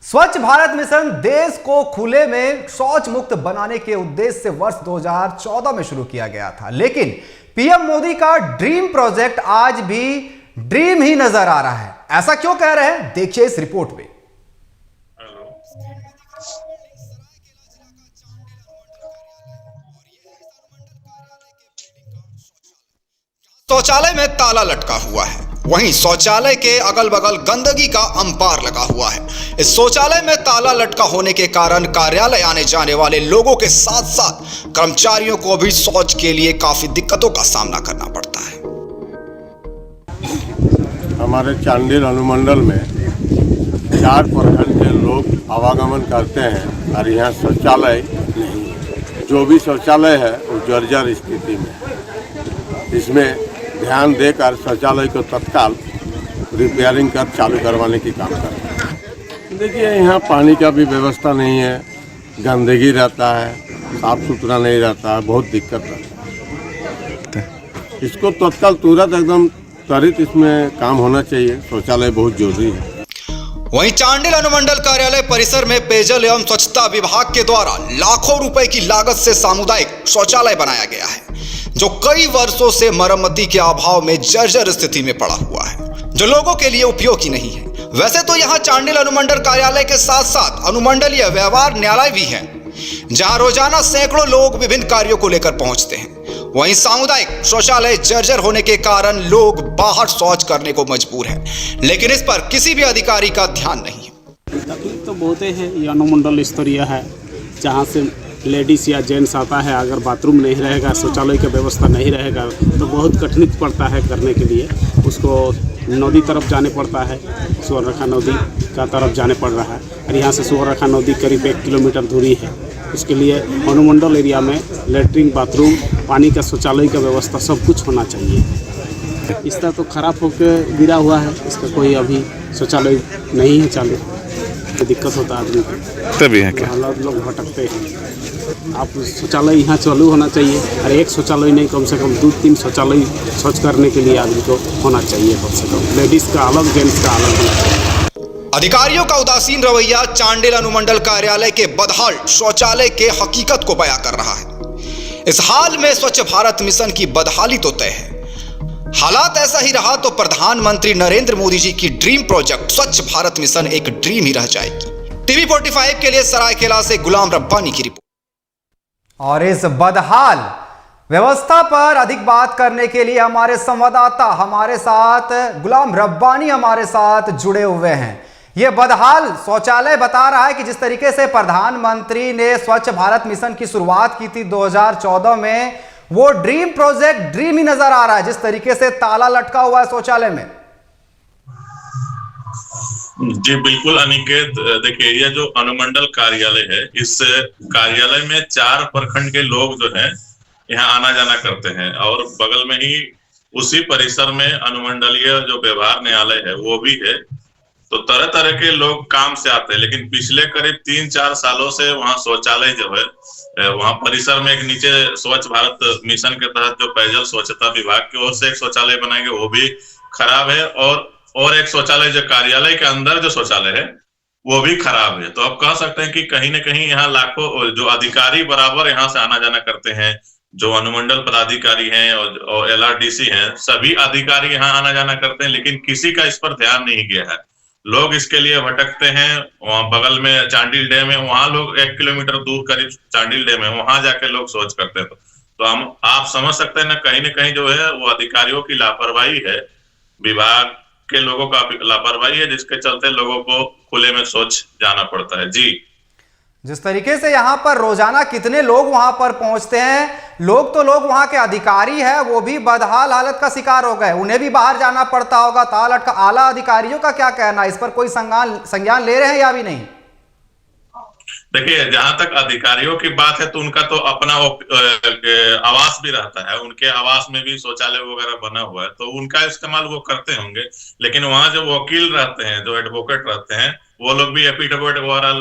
स्वच्छ भारत मिशन देश को खुले में शौच मुक्त बनाने के उद्देश्य से वर्ष 2014 में शुरू किया गया था, लेकिन पीएम मोदी का ड्रीम प्रोजेक्ट आज भी ड्रीम ही नजर आ रहा है। ऐसा क्यों कह रहे हैं, देखिए इस रिपोर्ट में। शौचालय में ताला लटका हुआ है, वहीं शौचालय के अगल बगल गंदगी का अंबार लगा हुआ है। इस शौचालय में ताला लटका होने के कारण कार्यालय आने जाने वाले लोगों के साथ साथ कर्मचारियों को भी शौच के लिए काफी दिक्कतों का सामना करना पड़ता है। हमारे चांडिल अनुमंडल में 4 प्रखंड के लोग आवागमन करते हैं और यहाँ शौचालय नहीं है। जो भी शौचालय है वो जर्जर स्थिति में है। इसमें ध्यान देकर शौचालय को तत्काल रिपेयरिंग कर चालू करवाने की काम करते हैं। देखिए, यहाँ पानी का भी व्यवस्था नहीं है, गंदगी रहता है, साफ सुथरा नहीं रहता है, बहुत दिक्कत रहता है। इसको तत्काल तुरंत एकदम त्वरित इसमें काम होना चाहिए। शौचालय बहुत जरूरी है। वहीं चांडिल अनुमंडल कार्यालय परिसर में पेयजल एवं स्वच्छता विभाग के द्वारा लाखों रुपए की लागत से सामुदायिक शौचालय बनाया गया है, जो कई वर्षों से मरम्मती के अभाव में जर्जर स्थिति में पड़ा हुआ है, जो लोगों के लिए उपयोगी नहीं है। वैसे तो यहाँ चांडिल अनुमंडल कार्यालय के साथ साथ अनुमंडलीय व्यवहार न्यायालय भी है, जहाँ रोजाना सैकड़ों लोग विभिन्न कार्यों को लेकर पहुंचते हैं। वहीं सामुदायिक शौचालय जर्जर होने के कारण लोग बाहर शौच करने को मजबूर हैं, लेकिन इस पर किसी भी अधिकारी का ध्यान नहीं है। तकलीफ तो बहुत है। ये अनुमंडल स्तरीय है, जहाँ से लेडीज़ या जेंट्स आता है, अगर बाथरूम नहीं रहेगा, शौचालय की व्यवस्था नहीं रहेगा तो बहुत कठिन पड़ता है करने के लिए। उसको नदी तरफ जाने पड़ता है, सुवर्णरेखा नदी का तरफ जाने पड़ रहा है, और यहाँ से सुवर्णरेखा नदी करीब 1 किलोमीटर दूरी है। उसके लिए अनुमंडल एरिया में लेटरिन, बाथरूम, पानी का, शौचालय का व्यवस्था सब कुछ होना चाहिए। इस तरह तो खराब होकर गिरा हुआ है, इसका कोई अभी शौचालय नहीं है चालू, तो दिक्कत होता है आदमी को। तभी है क्या लोग भटकते हैं। आप शौचालय यहाँ चालू होना चाहिए, और एक शौचालय नहीं, कम से कम 2-3 शौचालय शौच करने के लिए आदमी को होना चाहिए। कम से कम लेडीज़ का अलग, जेंट्स का अलग होना चाहिए। अधिकारियों का उदासीन रवैया चांडिल अनुमंडल कार्यालय के बदहाल शौचालय के हकीकत को बयां कर रहा है। इस हाल में स्वच्छ भारत मिशन की बदहाली तो तय है। हालात ऐसा ही रहा तो प्रधानमंत्री नरेंद्र मोदी जी की ड्रीम प्रोजेक्ट स्वच्छ भारत मिशन एक ड्रीम ही रह जाएगी। टीवी 45 के लिए सरायकेला से गुलाम रब्बानी की रिपोर्ट। और इस बदहाल व्यवस्था पर अधिक बात करने के लिए हमारे संवाददाता हमारे साथ गुलाम रब्बानी हमारे साथ जुड़े हुए हैं। यह बदहाल शौचालय बता रहा है कि जिस तरीके से प्रधानमंत्री ने स्वच्छ भारत मिशन की शुरुआत की थी 2014 में, वो ड्रीम प्रोजेक्ट ड्रीम ही नजर आ रहा है, जिस तरीके से ताला लटका हुआ है शौचालय में। जी बिल्कुल अनिकेत, देखिए यह जो अनुमंडल कार्यालय है, इस कार्यालय में 4 प्रखंड के लोग जो है यहाँ आना जाना करते हैं, और बगल में ही उसी परिसर में अनुमंडलीय जो व्यवहार न्यायालय है वो भी है। तो तरह तरह के लोग काम से आते हैं, लेकिन पिछले करीब 3-4 सालों से वहाँ शौचालय जो है, वहाँ परिसर में एक नीचे स्वच्छ भारत मिशन के तहत जो पेयजल स्वच्छता विभाग की ओर से एक शौचालय बनाएंगे वो भी खराब है, और एक शौचालय जो कार्यालय के अंदर जो शौचालय है वो भी खराब है। तो आप कह सकते हैं कि कहीं ना कहीं यहाँ लाखों जो अधिकारी बराबर यहाँ से आना जाना करते हैं, जो अनुमंडल पदाधिकारी हैं और LRDC हैं, सभी अधिकारी यहाँ आना जाना करते हैं, लेकिन किसी का इस पर ध्यान नहीं गया है। लोग इसके लिए भटकते हैं। वहाँ बगल में चांडिल डैम है, वहाँ लोग 1 किलोमीटर दूर करीब चांडिल डैम है, वहां जाके लोग शौच करते हैं। तो हम आप समझ सकते हैं ना कहीं जो है वो अधिकारियों की लापरवाही है, विभाग के लोगों का लापरवाही है, जिसके चलते लोगों को खुले में शौच जाना पड़ता है। जी, जिस तरीके से यहाँ पर रोजाना कितने लोग वहां पर पहुंचते हैं, लोग वहां के अधिकारी हैं, वो भी बदहाल हालत का शिकार हो गए, उन्हें भी बाहर जाना पड़ता होगा। ताला लटका, आला अधिकारियों का क्या कहना, इस पर कोई संज्ञान ले रहे हैं या भी नहीं? देखिए, जहां तक अधिकारियों की बात है तो उनका तो अपना आवास भी रहता है, उनके आवास में भी शौचालय वगैरह बना हुआ है, तो उनका इस्तेमाल वो करते होंगे। लेकिन वहां जो वकील रहते हैं, जो एडवोकेट रहते हैं, वो लोग भी एफिडेविट वगैरह,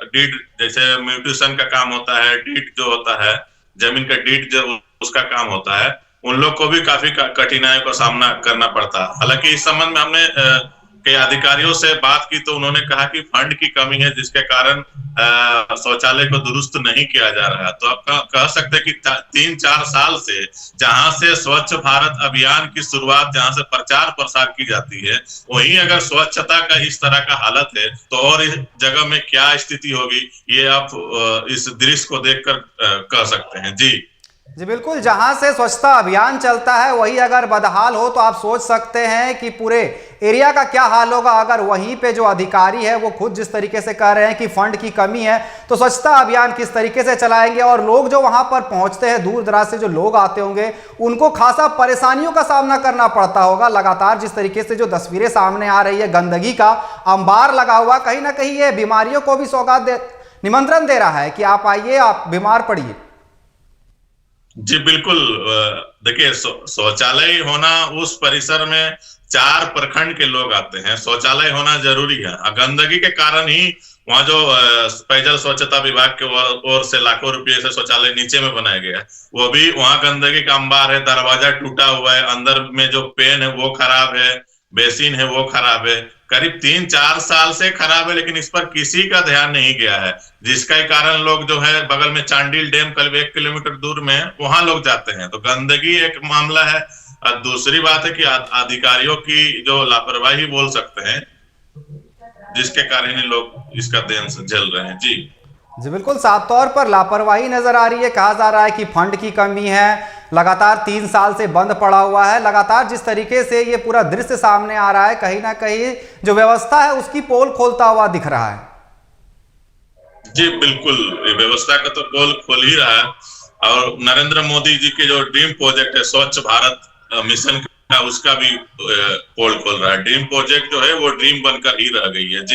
डीड, जैसे म्यूटेशन का काम होता है, डीड जो होता है, जमीन का डीड जो उसका काम होता है, उन लोग को भी काफी कठिनाइयों का सामना करना पड़ता है। हालांकि इस संबंध में हमने के अधिकारियों से बात की तो उन्होंने कहा कि फंड की कमी है, जिसके कारण शौचालय को दुरुस्त नहीं किया जा रहा है। तो आप कह सकते हैं कि 3-4 साल से जहां से स्वच्छ भारत अभियान की शुरुआत, जहां से प्रचार प्रसार की जाती है, वहीं अगर स्वच्छता का इस तरह का हालत है तो और इस जगह में क्या स्थिति होगी, ये आप इस दृश्य को देखकर कह सकते हैं। जी बिल्कुल, जहां से स्वच्छता अभियान चलता है वही अगर बदहाल हो तो आप सोच सकते हैं कि पूरे एरिया का क्या हाल होगा। अगर वहीं पे जो अधिकारी है वो खुद जिस तरीके से कह रहे हैं कि फंड की कमी है, तो स्वच्छता अभियान किस तरीके से चलाएंगे। और लोग जो वहां पर पहुंचते हैं, दूर दराज से जो लोग आते होंगे, उनको खासा परेशानियों का सामना करना पड़ता होगा। लगातार जिस तरीके से जो तस्वीरें सामने आ रही है, गंदगी का अंबार लगा हुआ, कहीं ना कहीं ये बीमारियों को भी निमंत्रण दे रहा है कि आप आइए, आप बीमार पड़िए। जी बिल्कुल, देखिए शौचालय होना, उस परिसर में 4 प्रखंड के लोग आते हैं, शौचालय होना जरूरी है। गंदगी के कारण ही वहाँ जो पेयजल स्वच्छता विभाग के ओर से लाखों रुपए से शौचालय नीचे में बनाया गया है, वो भी वहाँ गंदगी का अंबार है। दरवाजा टूटा हुआ है, अंदर में जो पेन है वो खराब है, बेसिन है वो खराब है, करीब 3-4 साल से खराब है, लेकिन इस पर किसी का ध्यान नहीं गया है, जिसका कारण लोग जो है बगल में चांडिल डैम करीब 1 किलोमीटर दूर में, वहां लोग जाते हैं। तो गंदगी एक मामला है। और दूसरी बात है कि अधिकारियों की जो लापरवाही बोल सकते हैं, जिसके कारण ही लोग इसका देन से झेल रहे हैं। जी बिल्कुल, साफ तौर पर लापरवाही नजर आ रही है। कहा जा रहा है कि फंड की कमी है, लगातार 3 साल से बंद पड़ा हुआ है। लगातार जिस तरीके से ये पूरा दृश्य सामने आ रहा है, कहीं ना कहीं जो व्यवस्था है उसकी पोल खोलता हुआ दिख रहा है। जी बिल्कुल, व्यवस्था का तो पोल खोल ही रहा है। और नरेंद्र मोदी जी के जो ड्रीम प्रोजेक्ट है स्वच्छ भारत मिशन का, उसका भी पोल खोल रहा है। ड्रीम प्रोजेक्ट जो है वो ड्रीम बनकर ही रह गई है।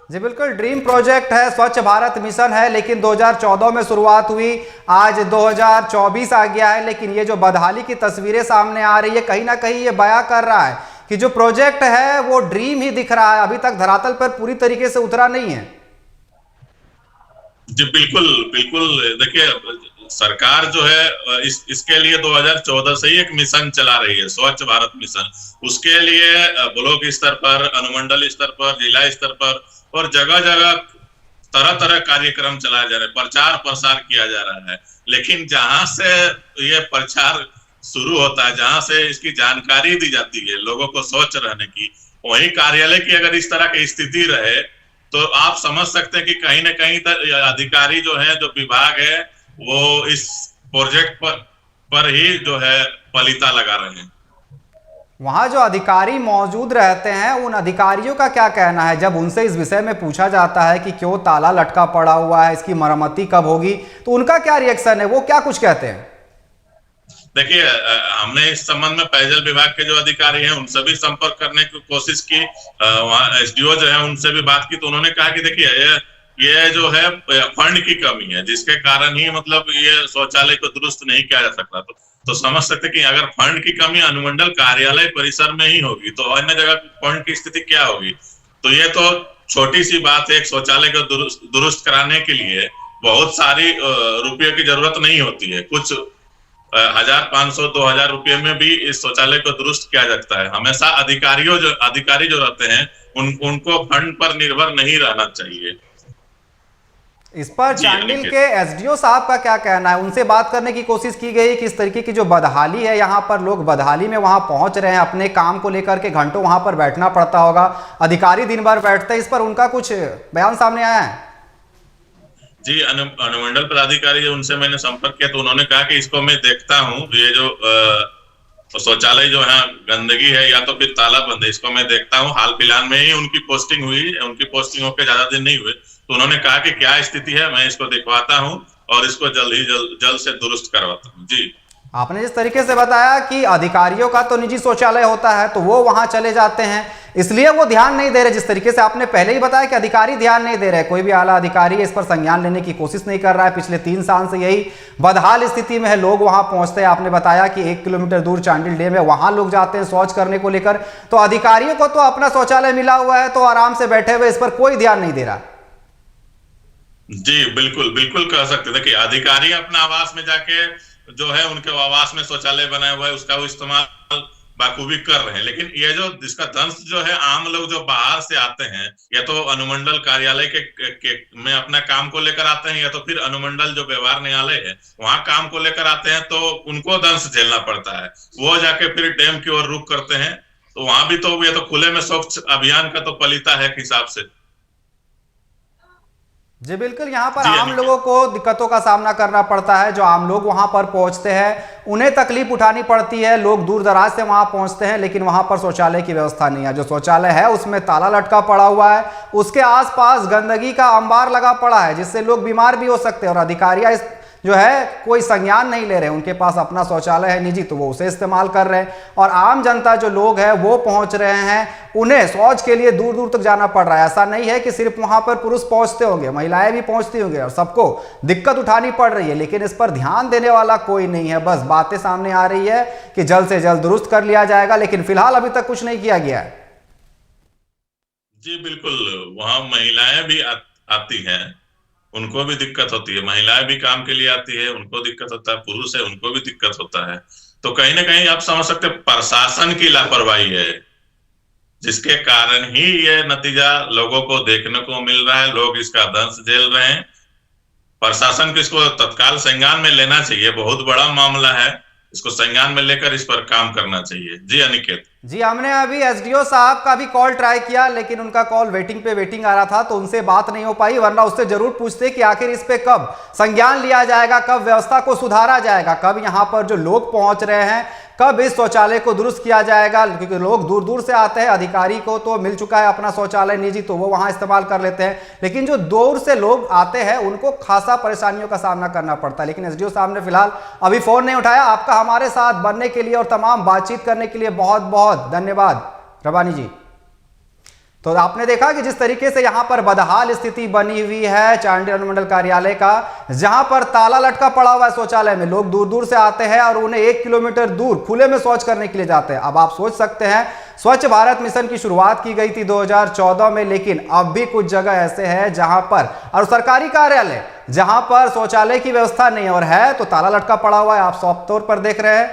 जी बिल्कुल, ड्रीम प्रोजेक्ट है, स्वच्छ भारत मिशन है, लेकिन 2014 में शुरुआत हुई, आज 2024 आ गया है, लेकिन ये जो बदहाली की तस्वीरें सामने आ रही है, कहीं ना कहीं ये बयां कर रहा है कि जो प्रोजेक्ट है वो ड्रीम ही दिख रहा है, अभी तक धरातल पर पूरी तरीके से उतरा नहीं है। जी बिल्कुल बिल्कुल, देखिए सरकार जो है इसके लिए 2014 से ही एक मिशन चला रही है, स्वच्छ भारत मिशन। उसके लिए ब्लॉक स्तर पर, अनुमंडल स्तर पर, जिला स्तर पर और जगह जगह तरह तरह कार्यक्रम चलाए जा रहे हैं, प्रचार प्रसार किया जा रहा है। लेकिन जहां से ये प्रचार शुरू होता है, जहां से इसकी जानकारी दी जाती है लोगों को स्वच्छ रहने की, वही कार्यालय की अगर इस तरह की स्थिति रहे तो आप समझ सकते हैं कि कहीं ना कहीं अधिकारी जो है, जो विभाग है, वो इस प्रोजेक्ट पर ही जो है पलीता लगा रहे हैं। वहां जो अधिकारी मौजूद रहते हैं, उन अधिकारियों का क्या कहना है जब उनसे इस विषय में पूछा जाता है कि क्यों ताला लटका पड़ा हुआ है, इसकी मरम्मती कब होगी, तो उनका क्या रिएक्शन है, वो क्या कुछ कहते हैं? देखिए, हमने इस संबंध में पेयजल विभाग के जो अधिकारी हैं उनसे भी संपर्क करने की कोशिश की, वहाँ एसडीओ जो है उनसे भी बात की, तो उन्होंने कहा कि देखिए ये जो है फंड की कमी है, जिसके कारण ही मतलब ये शौचालय को दुरुस्त नहीं किया जा सकता। तो समझ सकते कि अगर फंड की कमी अनुमंडल कार्यालय परिसर में ही होगी तो अन्य जगह फंड की स्थिति क्या होगी। तो ये तो छोटी सी बात है, एक शौचालय को दुरुस्त कराने के लिए बहुत सारी रुपयों की जरूरत नहीं होती है, कुछ 1500-2000 रुपये में भी इस शौचालय को दुरुस्त किया जाता है। हमेशा अधिकारी जो रहते हैं उनको फंड पर निर्भर नहीं रहना चाहिए। इस पर चांडिल के एसडीओ साहब का क्या कहना है? उनसे बात करने की कोशिश की गई, किस तरीके की जो बदहाली है, यहाँ पर लोग बदहाली में वहां पहुंच रहे हैं, अपने काम को लेकर के घंटों वहां पर बैठना पड़ता होगा, अधिकारी दिन भर बैठते हैं, इस पर उनका कुछ बयान सामने आया है? जी, अनुमंडल पदाधिकारी जो उनसे मैंने संपर्क किया तो उन्होंने कहा कि इसको मैं देखता हूँ, ये जो शौचालय जो है गंदगी है या तो फिर ताला बंद है, इसको मैं देखता हूँ। हाल फिलहाल में ही उनकी पोस्टिंग हुई, उनकी पोस्टिंग होकर ज्यादा दिन नहीं हुए, तो उन्होंने कहा कि क्या स्थिति है मैं इसको दिखवाता हूँ और इसको जल्द से दुरुस्त करवाता हूँ। जी, आपने जिस तरीके से बताया कि अधिकारियों का तो निजी शौचालय होता है तो वो वहां चले जाते हैं, इसलिए वो ध्यान नहीं दे रहे। जिस तरीके से आपने पहले ही बताया कि अधिकारी ध्यान नहीं दे रहे, कोई भी आला अधिकारी इस पर संज्ञान लेने की कोशिश नहीं कर रहा है। पिछले 3 साल से यही बदहाल स्थिति में है, लोग वहां पहुंचते हैं। आपने बताया कि 1 किलोमीटर दूर चांडिल डैम है, वहां लोग जाते हैं शौच करने को लेकर। तो अधिकारियों को तो अपना शौचालय मिला हुआ है तो आराम से बैठे हुए, इस पर कोई ध्यान नहीं दे रहा। जी बिल्कुल बिल्कुल कह सकते। देखिए, अधिकारी अपना आवास में जाके जो है उनके आवास में शौचालय बनाया हुआ है, उसका वो इस्तेमाल बाखूबी कर रहे हैं। लेकिन ये जो जिसका दंश जो है, आम लोग जो बाहर से आते हैं, या तो अनुमंडल कार्यालय के में अपना काम को लेकर आते हैं, या तो फिर अनुमंडल जो व्यवहार न्यायालय है वहां काम को लेकर आते हैं, तो उनको दंश झेलना पड़ता है। वो जाके फिर डैम की ओर रुख करते हैं, तो वहां भी तो ये तो खुले में स्वच्छ अभियान का तो पलीता है एक हिसाब से। जी बिल्कुल, यहाँ पर आम लोगों को दिक्कतों का सामना करना पड़ता है। जो आम लोग वहाँ पर पहुँचते हैं उन्हें तकलीफ उठानी पड़ती है। लोग दूर दराज से वहाँ पहुँचते हैं, लेकिन वहाँ पर शौचालय की व्यवस्था नहीं है। जो शौचालय है उसमें ताला लटका पड़ा हुआ है, उसके आसपास गंदगी का अंबार लगा पड़ा है, जिससे लोग बीमार भी हो सकते हैं। और अधिकारी इस जो है कोई संज्ञान नहीं ले रहे। उनके पास अपना शौचालय है निजी, तो वो उसे इस्तेमाल कर रहे हैं। और आम जनता जो लोग हैं वो पहुंच रहे हैं, उन्हें शौच के लिए दूर दूर तक जाना पड़ रहा है। ऐसा नहीं है कि सिर्फ वहां पर पुरुष पहुंचते होंगे, महिलाएं भी पहुंचती होंगी और सबको दिक्कत उठानी पड़ रही है, लेकिन इस पर ध्यान देने वाला कोई नहीं है। बस बातें सामने आ रही है कि जल्द से जल्द दुरुस्त कर लिया जाएगा, लेकिन फिलहाल अभी तक कुछ नहीं किया गया है। जी बिल्कुल, वहां महिलाएं भी आती हैं, उनको भी दिक्कत होती है। महिलाएं भी काम के लिए आती है, उनको दिक्कत होता है। पुरुष है, उनको भी दिक्कत होता है। तो कहीं ना कहीं आप समझ सकते हैं प्रशासन की लापरवाही है, जिसके कारण ही ये नतीजा लोगों को देखने को मिल रहा है। लोग इसका दंश झेल रहे हैं। प्रशासन को इसको तत्काल संज्ञान में लेना चाहिए। बहुत बड़ा मामला है, इसको संज्ञान में लेकर इस पर काम करना चाहिए। जी अनिकेत जी, हमने अभी एसडीओ साहब का भी कॉल ट्राई किया, लेकिन उनका कॉल वेटिंग आ रहा था, तो उनसे बात नहीं हो पाई। वरना उससे जरूर पूछते कि आखिर इस पे कब संज्ञान लिया जाएगा, कब व्यवस्था को सुधारा जाएगा, कब यहां पर जो लोग पहुंच रहे हैं कब इस शौचालय को दुरुस्त किया जाएगा। क्योंकि लोग दूर दूर से आते हैं, अधिकारी को तो मिल चुका है अपना शौचालय निजी, तो वो वहां इस्तेमाल कर लेते हैं। लेकिन जो दूर से लोग आते हैं उनको खासा परेशानियों का सामना करना पड़ता है। लेकिन एसडीओ साहब ने फिलहाल अभी फोन नहीं उठाया। आपका हमारे साथ बनने के लिए और तमाम बातचीत करने के लिए बहुत बहुत धन्यवाद रबानी जी। तो आपने देखा कि जिस तरीके से यहां पर बदहाल स्थिति बनी हुई है चांडिल अनुमंडल कार्यालय का, जहां पर ताला लटका पड़ा हुआ है शौचालय में, लोग दूर दूर से आते हैं और उन्हें 1 किलोमीटर दूर खुले में शौच करने के लिए जाते हैं। अब आप सोच सकते हैं, स्वच्छ भारत मिशन की शुरुआत की गई थी 2014 में, लेकिन अब भी कुछ जगह ऐसे हैं जहां पर, और सरकारी कार्यालय जहां पर शौचालय की व्यवस्था नहीं और है तो ताला लटका पड़ा हुआ है। आप साफ तौर पर देख रहे हैं।